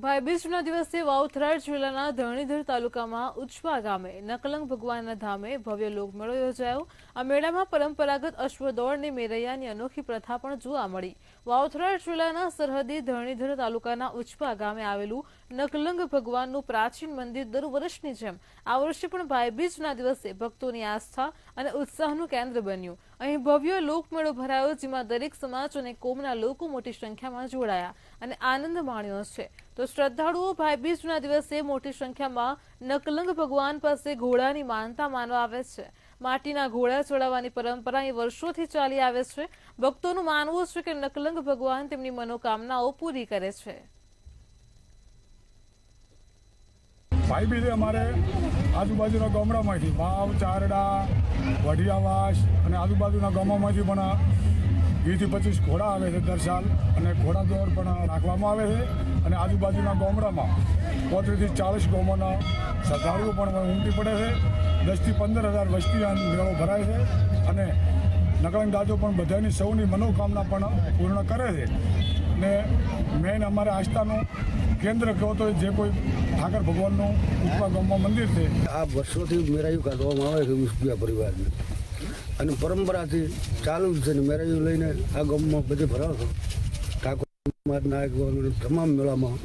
ભાઈબીજના દિવસે વાવથરાળ જિલ્લાના ધરણીધર તાલુકામાં ઉચ્છવા ગામે નકલંગ ભગવાનના ધામે ભવ્ય લોકમેળો યોજાયો। આ મેળામાં પરંપરાગત અશ્વદોડની મેરૈયાની અનોખી પ્રથા પણ જોવા મળી। વાવથરાળ જિલ્લાના સરહદી ધરણીધર તાલુકાના ઉચ્છવા ગામે આવેલું નકલંગ ભગવાનનું પ્રાચીન મંદિર દર વર્ષની જેમ આ વર્ષે પણ ભાઈબીજના દિવસે ભક્તોની આસ્થા અને ઉત્સાહનું કેન્દ્ર બન્યું। અહીં ભવ્ય લોકમેળો ભરાયો, જેમાં દરેક સમાજ અને કોમના લોકો મોટી સંખ્યામાં જોડાયા અને આનંદ માણ્યો છે। તો શ્રદ્ધાળુઓ ભાઈબીજના દિવસે મોટી સંખ્યામાં નકલંગ ભગવાન પાસે ઘોડાની માનતા માનવા આવે છે। માટીના ઘોડા ચડાવવાની પરંપરા એ વર્ષોથી ચાલી આવે છે। ભક્તોનું માનવું છે કે નકલંગ ભગવાન તેમની મનોકામનાઓ પૂરી કરે છે। ભાઈબીજે અમારે આજુબાજુના ગામડામાંથી વાવ, ચારડા, વઢિયાવાસ અને આજુબાજુના ગામોમાંથી પણ 20 થી 25 ઘોડા આવે છે દર સાલ, અને ઘોડા દોડ પણ રાખવામાં આવે છે। અને આજુબાજુના ગામડામાં 35 થી 40 ગામોના શ્રદ્ધાળુઓ પણ ઉમટી પડે છે। 10 થી 15,000 વસ્તી આ મેળો ભરાય છે, અને નકલંગ દાદો પણ બધાની સૌની મનોકામના પણ પૂર્ણ કરે છે। ને મેન અમારે આસ્થાનું કેન્દ્ર કહો તો જે કોઈ ઠાકર ભગવાનનું ઉચ્છવા ગામમાં મંદિર છે। આ વર્ષોથી મેરાયું કાઢવામાં આવે છે ઉચ્છવા પરિવારને, અને પરંપરાથી ચાલુ જ છે ને મેરાયું લઈને આ ગામમાં બધે ભરાવો છો। ઠાકોર સમાજના આગેવાનો તમામ મેળામાં